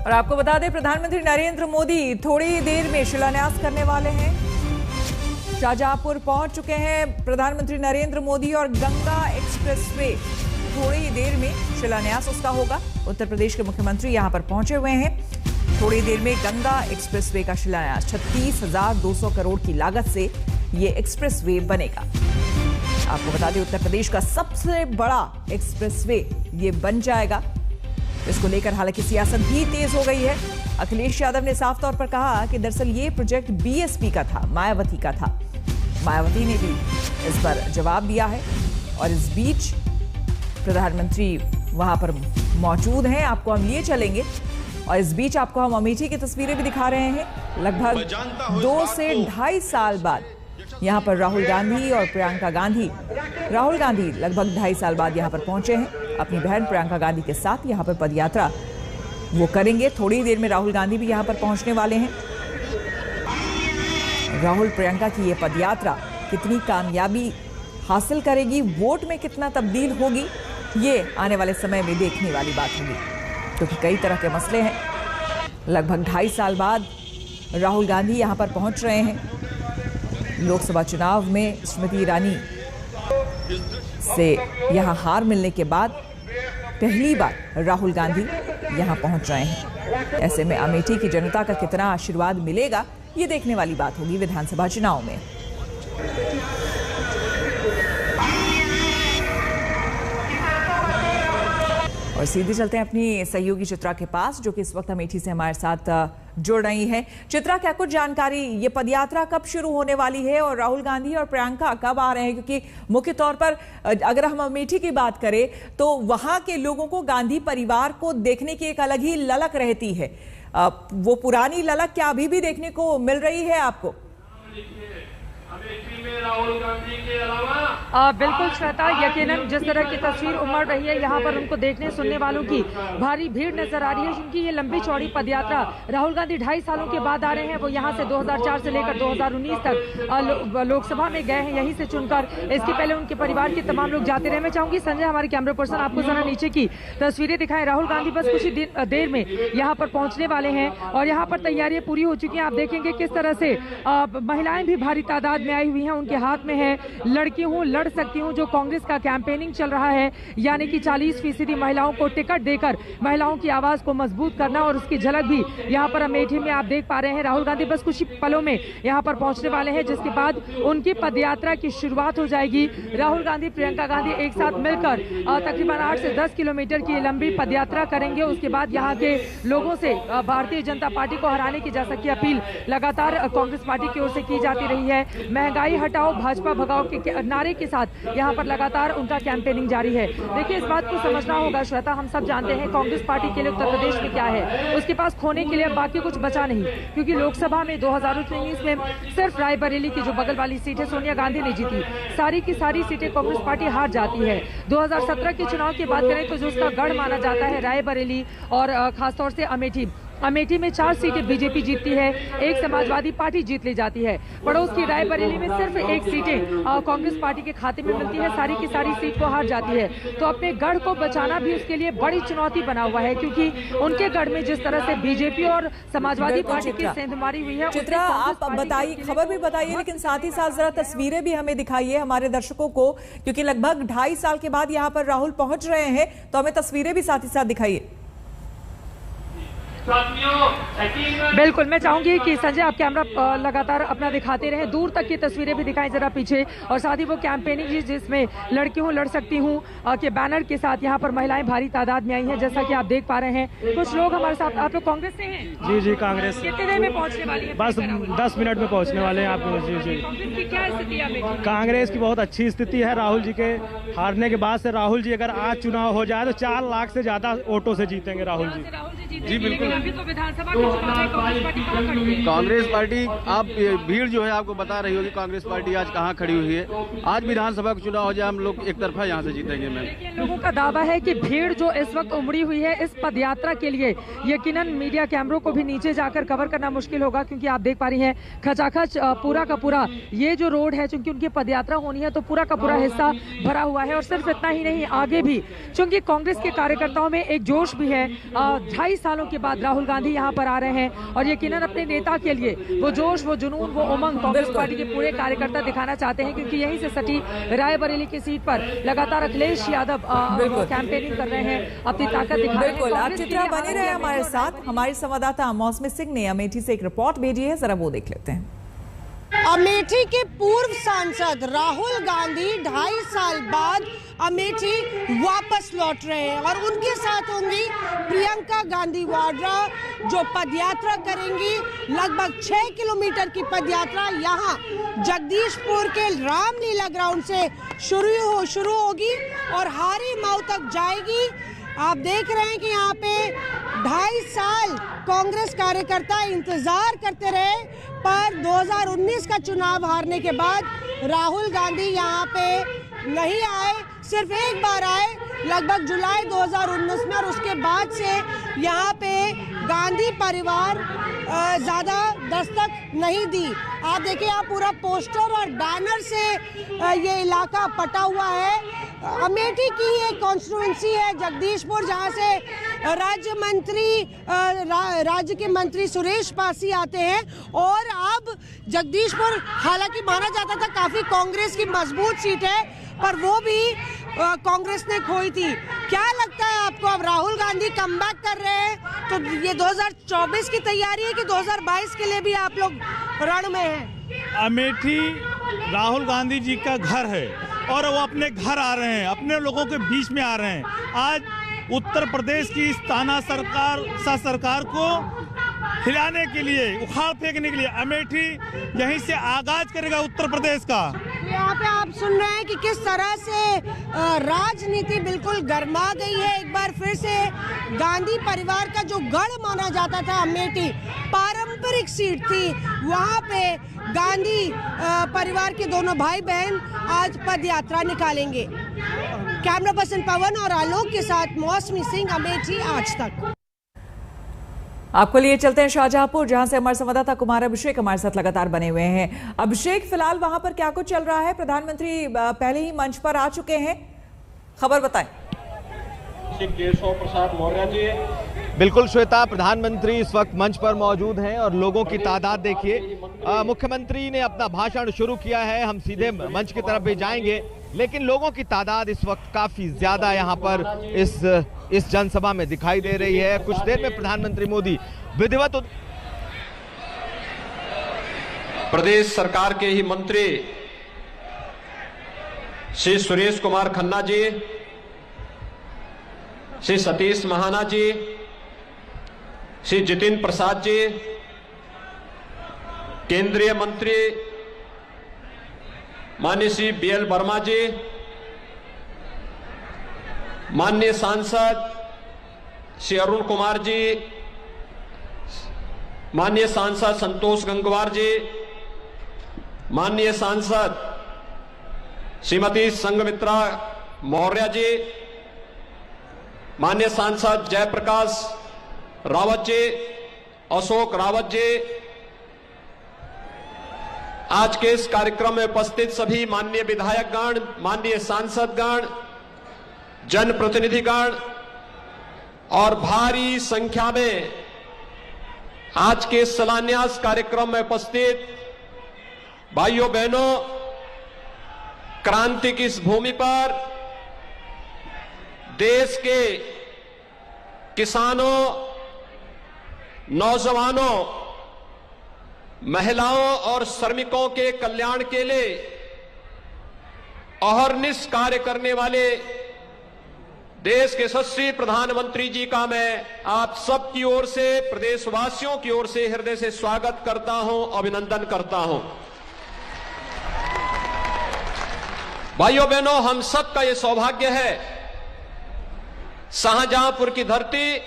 और आपको बता दें, प्रधानमंत्री नरेंद्र मोदी थोड़ी देर में शिलान्यास करने वाले हैं। शाहजहांपुर पहुंच चुके हैं प्रधानमंत्री नरेंद्र मोदी और गंगा एक्सप्रेसवे थोड़ी देर में शिलान्यास उसका होगा। उत्तर प्रदेश के मुख्यमंत्री यहां पर पहुंचे हुए हैं। थोड़ी देर में गंगा एक्सप्रेसवे का शिलान्यास 36,200 करोड़ की लागत से ये एक्सप्रेसवे बनेगा। आपको बता दें, उत्तर प्रदेश का सबसे बड़ा एक्सप्रेसवे ये बन जाएगा। इसको लेकर हालांकि सियासत भी तेज हो गई है। अखिलेश यादव ने साफ तौर पर कहा कि दरअसल ये प्रोजेक्ट बीएसपी का था, मायावती का था। मायावती ने भी इस पर जवाब दिया है और इस बीच प्रधानमंत्री वहां पर मौजूद हैं। आपको हम लिए चलेंगे और इस बीच आपको हम अमेठी की तस्वीरें भी दिखा रहे हैं। लगभग 2 से 2.5 साल बाद यहां पर राहुल गांधी और प्रियंका गांधी, राहुल गांधी लगभग 2.5 साल बाद यहां पर पहुंचे हैं। अपनी बहन प्रियंका गांधी के साथ यहां पर पदयात्रा वो करेंगे। थोड़ी देर में राहुल गांधी भी यहां पर पहुंचने वाले हैं। राहुल प्रियंका की ये पदयात्रा कितनी कामयाबी हासिल करेगी, वोट में कितना तब्दील होगी, ये आने वाले समय में देखने वाली बात होगी, क्योंकि कई तरह के मसले हैं। लगभग 2.5 साल बाद राहुल गांधी यहां पर पहुंच रहे हैं। लोकसभा चुनाव में स्मृति ईरानी से यहां हार मिलने के बाद पहली बार राहुल गांधी यहां पहुंच रहे हैं। ऐसे में अमेठी की जनता का कितना आशीर्वाद मिलेगा, ये देखने वाली बात होगी विधानसभा चुनाव में। और सीधे चलते हैं अपनी सहयोगी चित्रा के पास, जो कि इस वक्त अमेठी से हमारे साथ जुड़ रही हैं। चित्रा, क्या कुछ जानकारी, ये पदयात्रा कब शुरू होने वाली है और राहुल गांधी और प्रियंका कब आ रहे हैं? क्योंकि मुख्य तौर पर अगर हम अमेठी की बात करें तो वहां के लोगों को गांधी परिवार को देखने की एक अलग ही ललक रहती है। वो पुरानी ललक क्या अभी भी देखने को मिल रही है आपको? राहुल गांधी के अलावा बिल्कुल श्वेता, यकीनन जिस तरह की तस्वीर उमड़ रही है, यहाँ पर उनको देखने सुनने वालों की भारी भीड़ नजर आ रही है, क्योंकि ये लंबी चौड़ी पदयात्रा राहुल गांधी 2.5 सालों के बाद आ रहे हैं। वो यहाँ से 2004 से लेकर 2019 तक लोकसभा में गए हैं, यहीं से चुनकर। इसके पहले उनके परिवार के तमाम लोग जाते रहे। मैं चाहूंगी संजय, हमारे कैमरा पर्सन, आपको जरा नीचे की तस्वीरें दिखाएं। राहुल गांधी बस कुछ ही देर में यहाँ पर पहुंचने वाले हैं और यहाँ पर तैयारियां पूरी हो चुकी हैं। आप देखेंगे किस तरह से महिलाएं भी भारी तादाद में आई हुई हैं। उनके हाथ में है लड़की हूं लड़ सकती हूं, जो कांग्रेस का कैंपेनिंग चल रहा है, यानी कि 40% महिलाओं को टिकट देकर महिलाओं की आवाज को मजबूत करना। और उसकी झलक भी यहाँ पर अमेठी में आप देख पा रहे हैं। राहुल गांधी बस कुछ ही पलों में यहाँ पर पहुंचने वाले हैं, जिसके बाद उनकी पदयात्रा की शुरुआत हो जाएगी। राहुल गांधी प्रियंका गांधी एक साथ मिलकर तकरीबन 8 से 10 किलोमीटर की लंबी पदयात्रा करेंगे। उसके बाद यहाँ के लोगों से भारतीय जनता पार्टी को हराने की जैसा की अपील लगातार कांग्रेस पार्टी की ओर से की जाती रही है। महंगाई हटाओ भाजपा भगाओ के नारे के साथ यहाँ पर लगातार उनका कैंपेनिंग जारी है। देखिए, इस बात को समझना होगा श्वेता, हम सब जानते हैं कांग्रेस पार्टी के लिए उत्तर प्रदेश में क्या है। उसके पास खोने के लिए बाकी कुछ बचा नहीं, क्योंकि लोकसभा में 2019 में सिर्फ रायबरेली की जो बगल वाली सीट है सोनिया गांधी ने जीती। सारी की सारी सीटें कांग्रेस पार्टी हार जाती है। 2017 के चुनाव की बात करें तो जो उसका गढ़ माना जाता है रायबरेली और खासतौर से अमेठी में 4 सीटें बीजेपी जीतती है, 1 समाजवादी पार्टी जीत ली जाती है। पड़ोस की रायबरेली में सिर्फ 1 सीटें कांग्रेस पार्टी के खाते में मिलती है, सारी की सारी सीट को हार जाती है। तो अपने गढ़ को बचाना भी उसके लिए बड़ी चुनौती बना हुआ है, क्योंकि उनके गढ़ में जिस तरह से बीजेपी और समाजवादी पार्टी की सेंधमारी हुई है। चित्रा, आप बताइए, खबर भी बताइए, लेकिन साथ ही साथ जरा तस्वीरें भी हमें दिखाइए हमारे दर्शकों को, क्योंकि लगभग 2.5 साल के बाद यहाँ पर राहुल पहुंच रहे हैं, तो हमें तस्वीरें भी साथ ही साथ दिखाइए। बिल्कुल, मैं चाहूंगी कि संजय आप कैमरा लगातार अपना दिखाते रहे, दूर तक की तस्वीरें भी दिखाएं जरा पीछे, और साथ ही वो कैंपेनिंग जिसमें लड़की हूं लड़ सकती हूं के बैनर के साथ यहाँ पर महिलाएं भारी तादाद में आई हैं, जैसा कि आप देख पा रहे हैं। कुछ लोग हमारे साथ, आप लोग कांग्रेस से हैं? जी कांग्रेस। कितने देर में पहुंचने वाली है? बस 10 मिनट में पहुंचने वाले हैं आपको। जी कांग्रेस की क्या स्थिति है? कांग्रेस की बहुत अच्छी स्थिति है। राहुल जी के हारने के बाद से राहुल जी अगर आज चुनाव हो जाए तो 4 लाख से ज्यादा वोटों से जीतेंगे राहुल जी। जी बिल्कुल। अभी तो विधानसभा का चुनाव है, कांग्रेस पार्टी कहाँ खड़ी है? कांग्रेस पार्टी, आप भीड़ जो है आपको बता रही होगी कांग्रेस पार्टी आज कहाँ खड़ी हुई है। आज विधानसभा का चुनाव हो जाए, हम लोग एक तरफा यहाँ से जीतेंगे। मैम, लोगों का दावा है कि भीड़ जो इस वक्त उमड़ी हुई है इस पदयात्रा के लिए, यकीनन मीडिया कैमरों को भी नीचे जाकर कवर करना मुश्किल होगा, क्योंकि आप देख पा रही हैं खचाखच पूरा का पूरा ये जो रोड है, चूंकि उनकी पदयात्रा होनी है तो पूरा का पूरा हिस्सा भरा हुआ है। और सिर्फ इतना ही नहीं, आगे भी चूंकि कांग्रेस के कार्यकर्ताओं में एक जोश भी है। 2.5 सालों के बाद बाद राहुल गांधी यहाँ पर आ रहे हैं और यकीनन अपने नेता के लिए वो जोश, वो जुनून, वो उमंग कांग्रेस पार्टी के पूरे कार्यकर्ता दिखाना चाहते हैं, क्योंकि यहीं से सटी रायबरेली की सीट पर लगातार अखिलेश यादव कैंपेनिंग कर रहे हैं, अपनी ताकत दिखा रहे हैं। बिल्कुल, आप चित्रा बने रहे हमारे साथ। हमारी संवाददाता मौसमी सिंह ने अमेठी से एक रिपोर्ट भेजी है, जरा वो देख लेते हैं। अमेठी के पूर्व सांसद राहुल गांधी 2.5 साल बाद अमेठी वापस लौट रहे हैं और उनके साथ होंगी प्रियंका गांधी वाड्रा, जो पदयात्रा करेंगी। लगभग 6 किलोमीटर की पदयात्रा यहाँ जगदीशपुर के रामलीला ग्राउंड से शुरू होगी और हारी माऊ तक जाएगी। आप देख रहे हैं कि यहाँ पे 2.5 साल कांग्रेस कार्यकर्ता इंतजार करते रहे, पर 2019 का चुनाव हारने के बाद राहुल गांधी यहाँ पे नहीं आए, सिर्फ एक बार आए लगभग जुलाई 2019 में, और उसके बाद से यहाँ पे गांधी परिवार ज़्यादा दस्तक नहीं दी। आप देखिए, यहाँ पूरा पोस्टर और बैनर से ये इलाका पटा हुआ है। अमेठी की एक कॉन्स्टिट्यूएंसी है जगदीशपुर, जहाँ से राज्य के मंत्री सुरेश पासी आते हैं, और अब जगदीशपुर हालांकि माना जाता था काफी कांग्रेस की मजबूत सीट है, पर वो भी कांग्रेस ने खोई थी। क्या लगता है आपको, अब राहुल गांधी कमबैक कर रहे हैं, तो ये 2024 की तैयारी है कि 2022 के लिए भी आप लोग रण में हैं? अमेठी राहुल गांधी जी का घर है और वो अपने घर आ रहे हैं, अपने लोगों के बीच में आ रहे हैं। आज उत्तर प्रदेश की इस ताना सरकार को हिलाने के लिए, उखाड़ फेंकने के लिए अमेठी यहीं से आगाज करेगा उत्तर प्रदेश का। यहाँ पे आप सुन रहे हैं कि किस तरह से राजनीति बिल्कुल गर्मा गई है। एक बार फिर से गांधी परिवार का जो गढ़ माना जाता था अमेठी, पारंपरिक सीट थी, वहाँ पे गांधी परिवार के दोनों भाई बहन आज पद यात्रा निकालेंगे। कैमरा पर्सन पवन और आलोक के साथ मौसमी सिंह, अमेठी आज तक। आपको लिए चलते हैं शाहजहांपुर, जहां से हमारे संवाददाता कुमार अभिषेक हमारे साथ लगातार बने हुए हैं। अभिषेक, फिलहाल वहां पर क्या कुछ चल रहा है? प्रधानमंत्री पहले ही मंच पर आ चुके हैं, खबर बताएं। केशव प्रसाद मौर्य जी। बिल्कुल श्वेता, प्रधानमंत्री इस वक्त मंच पर मौजूद हैं और लोगों की तादाद देखिए। मुख्यमंत्री ने अपना भाषण शुरू किया है, हम सीधे मंच की तरफ भी जाएंगे, लेकिन लोगों की तादाद इस वक्त काफी ज्यादा यहाँ पर इस जनसभा में दिखाई दे रही है। कुछ देर में प्रधानमंत्री मोदी विधिवत प्रदेश सरकार के ही मंत्री श्री सुरेश कुमार खन्ना जी, श्री सतीश महाना जी, श्री जितिन प्रसाद जी, केंद्रीय मंत्री माननीय श्री BL वर्मा जी, माननीय सांसद श्री अरुण कुमार जी, माननीय सांसद संतोष गंगवार जी, माननीय सांसद श्रीमती संघमित्रा मौर्य जी, माननीय सांसद जयप्रकाश रावत जी, अशोक रावत जी, आज के इस कार्यक्रम में उपस्थित सभी माननीय विधायकगण, माननीय सांसदगण, जनप्रतिनिधिगण और भारी संख्या में आज के शिलान्यास कार्यक्रम में उपस्थित भाइयों बहनों, क्रांति की इस भूमि पर देश के किसानों, नौजवानों, महिलाओं और श्रमिकों के कल्याण के लिए अहर्निश कार्य करने वाले देश के यशस्वी प्रधानमंत्री जी का मैं आप सब की ओर से, प्रदेशवासियों की ओर से हृदय से स्वागत करता हूं, अभिनंदन करता हूं। भाइयों बहनों, हम सब का यह सौभाग्य है, शाहजहांपुर की धरती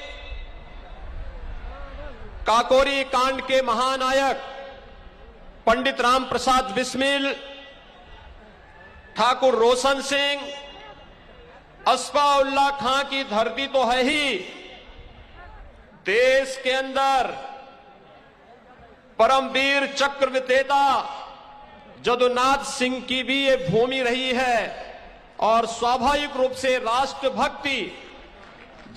काकोरी कांड के महानायक पंडित राम प्रसाद बिस्मिल, ठाकुर रोशन सिंह, अस्फाउल्लाह खां की धरती तो है ही, देश के अंदर परमवीर चक्र विजेता जदुनाथ सिंह की भी ये भूमि रही है और स्वाभाविक रूप से राष्ट्रभक्ति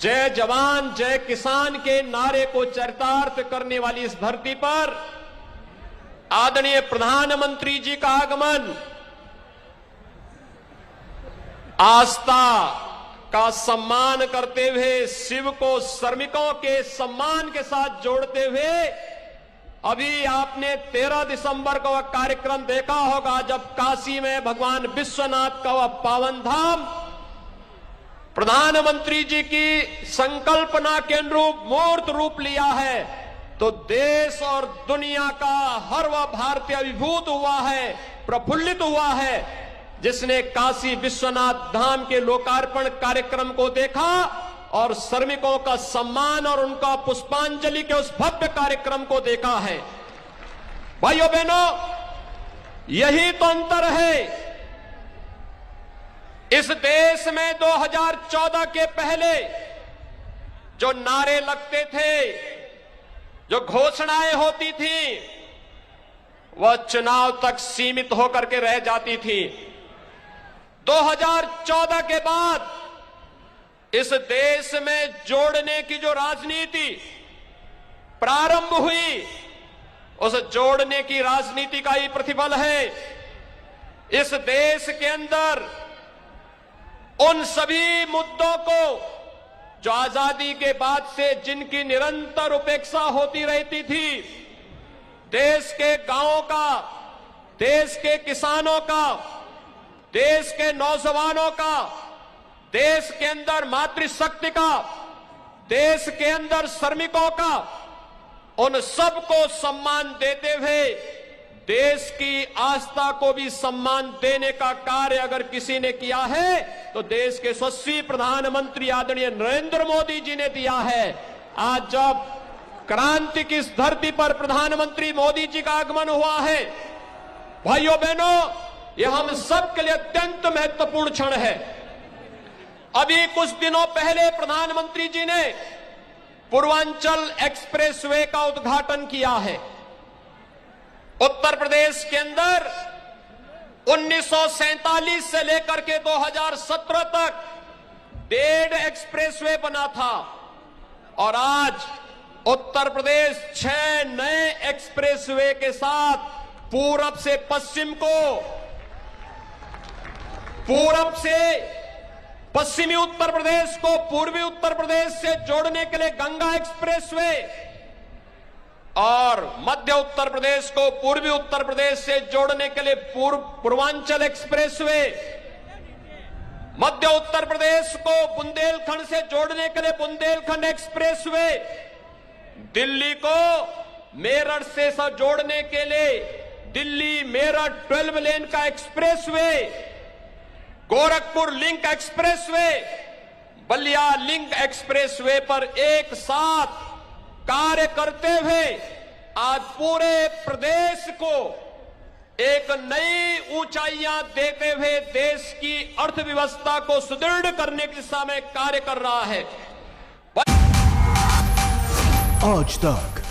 जय जवान जय किसान के नारे को चरितार्थ करने वाली इस धरती पर आदरणीय प्रधानमंत्री जी का आगमन आस्था का सम्मान करते हुए, शिव को श्रमिकों के सम्मान के साथ जोड़ते हुए, अभी आपने 13 दिसंबर को वह कार्यक्रम देखा होगा जब काशी में भगवान विश्वनाथ का वह पावन धाम प्रधानमंत्री जी की संकल्पना के अनुरूप मूर्त रूप लिया है, तो देश और दुनिया का हर वह भारतीय अभिभूत हुआ है, प्रफुल्लित हुआ है जिसने काशी विश्वनाथ धाम के लोकार्पण कार्यक्रम को देखा और श्रमिकों का सम्मान और उनका पुष्पांजलि के उस भव्य कार्यक्रम को देखा है। भाइयों बहनों, यही तो अंतर है। इस देश में 2014 के पहले जो नारे लगते थे, जो घोषणाएं होती थी, वह चुनाव तक सीमित होकर के रह जाती थी। 2014 के बाद इस देश में जोड़ने की जो राजनीति प्रारंभ हुई, उस जोड़ने की राजनीति का ही प्रतिफल है। इस देश के अंदर उन सभी मुद्दों को जो आजादी के बाद से जिनकी निरंतर उपेक्षा होती रहती थी, देश के गांवों का, देश के किसानों का, देश के नौजवानों का, देश के अंदर मातृशक्ति का, देश के अंदर श्रमिकों का, उन सबको सम्मान देते हुए देश की आस्था को भी सम्मान देने का कार्य अगर किसी ने किया है तो देश के यशस्वी प्रधानमंत्री आदरणीय नरेंद्र मोदी जी ने दिया है। आज जब क्रांति की इस धरती पर प्रधानमंत्री मोदी जी का आगमन हुआ है, भाइयों बहनों, यह हम सब के लिए अत्यंत महत्वपूर्ण क्षण है। अभी कुछ दिनों पहले प्रधानमंत्री जी ने पूर्वांचल एक्सप्रेसवे का उद्घाटन किया है। उत्तर प्रदेश के अंदर 1947 से लेकर के 2017 तक 1.5 एक्सप्रेसवे बना था और आज उत्तर प्रदेश 6 नए एक्सप्रेसवे के साथ पूरब से पश्चिम को, पूरब से पश्चिमी उत्तर प्रदेश को पूर्वी उत्तर प्रदेश से जोड़ने के लिए गंगा एक्सप्रेसवे और मध्य उत्तर प्रदेश को पूर्वी उत्तर प्रदेश से जोड़ने के लिए पूर्वांचल एक्सप्रेसवे, मध्य उत्तर प्रदेश को बुंदेलखंड से जोड़ने के लिए बुंदेलखंड एक्सप्रेसवे, दिल्ली को मेरठ से जोड़ने के लिए दिल्ली मेरठ 12 लेन का expressway, Gorakhpur link expressway, Ballia link expressway पर एक साथ कार्य करते हुए आज पूरे प्रदेश को एक नई ऊंचाइयां देते हुए देश की अर्थव्यवस्था को सुदृढ़ करने की दिशा में कार्य कर रहा है। आज तक